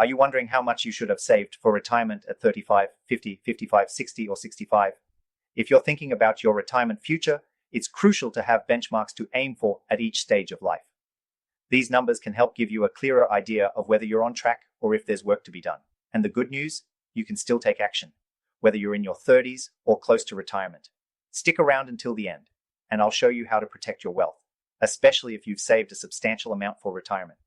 Are you wondering how much you should have saved for retirement at 35, 50, 55, 60, or 65? If you're thinking about your retirement future, it's crucial to have benchmarks to aim for at each stage of life. These numbers can help give you a clearer idea of whether you're on track or if there's work to be done. And the good news, you can still take action, whether you're in your 30s or close to retirement. Stick around until the end, and I'll show you how to protect your wealth, especially if you've saved a substantial amount for retirement.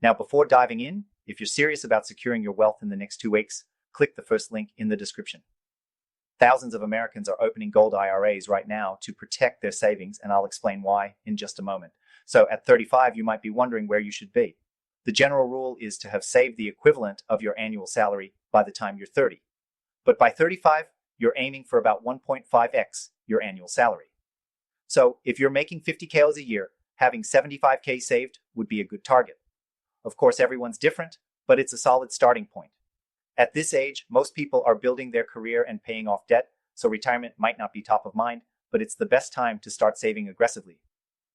Now, before diving in, if you're serious about securing your wealth in the next 2 weeks, click the first link in the description. Thousands of Americans are opening gold IRAs right now to protect their savings, and I'll explain why in just a moment. So at 35, you might be wondering where you should be. The general rule is to have saved the equivalent of your annual salary by the time you're 30. But by 35, you're aiming for about 1.5x your annual salary. So if you're making $50K a year, having $75K saved would be a good target. Of course, everyone's different, but it's a solid starting point. At this age, most people are building their career and paying off debt, so retirement might not be top of mind, but it's the best time to start saving aggressively.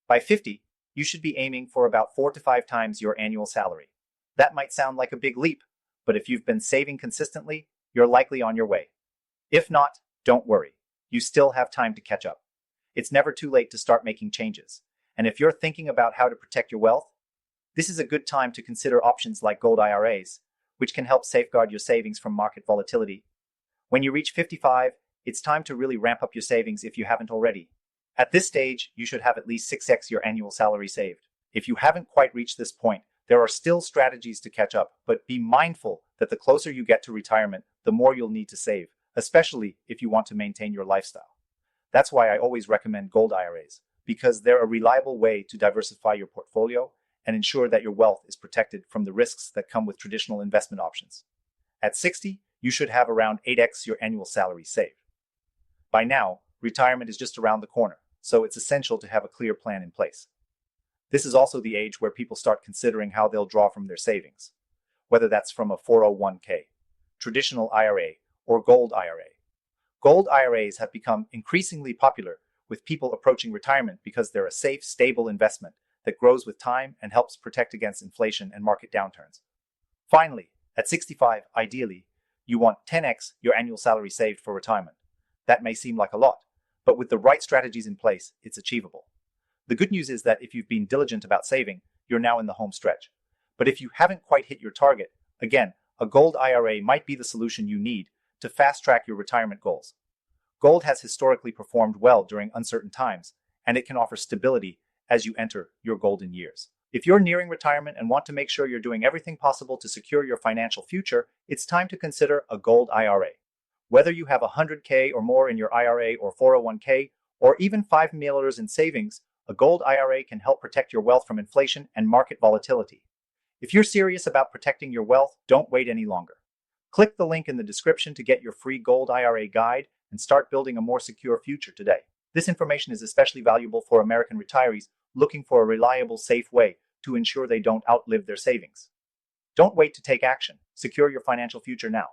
By 50, you should be aiming for about 4 to 5 times your annual salary. That might sound like a big leap, but if you've been saving consistently, you're likely on your way. If not, don't worry. You still have time to catch up. It's never too late to start making changes. And if you're thinking about how to protect your wealth, this is a good time to consider options like gold IRAs, which can help safeguard your savings from market volatility. When you reach 55, it's time to really ramp up your savings if you haven't already. At this stage, you should have at least 6x your annual salary saved. If you haven't quite reached this point, there are still strategies to catch up, but be mindful that the closer you get to retirement, the more you'll need to save, especially if you want to maintain your lifestyle. That's why I always recommend gold IRAs, because they're a reliable way to diversify your portfolio and ensure that your wealth is protected from the risks that come with traditional investment options. At 60, you should have around 8x your annual salary saved. By now, retirement is just around the corner, so it's essential to have a clear plan in place. This is also the age where people start considering how they'll draw from their savings, whether that's from a 401k, traditional IRA, or gold IRA. Gold IRAs have become increasingly popular with people approaching retirement because they're a safe, stable investment that grows with time and helps protect against inflation and market downturns. Finally, at 65, ideally, you want 10x your annual salary saved for retirement. That may seem like a lot, but with the right strategies in place, it's achievable. The good news is that if you've been diligent about saving, you're now in the home stretch. But if you haven't quite hit your target, again, a gold IRA might be the solution you need to fast-track your retirement goals. Gold has historically performed well during uncertain times, and it can offer stability as you enter your golden years. If you're nearing retirement and want to make sure you're doing everything possible to secure your financial future, it's time to consider a gold IRA. Whether you have $100K or more in your IRA or 401k, or even $5 million in savings, a gold IRA can help protect your wealth from inflation and market volatility. If you're serious about protecting your wealth, don't wait any longer. Click the link in the description to get your free gold IRA guide and start building a more secure future today. This information is especially valuable for American retirees looking for a reliable, safe way to ensure they don't outlive their savings. Don't wait to take action. Secure your financial future now.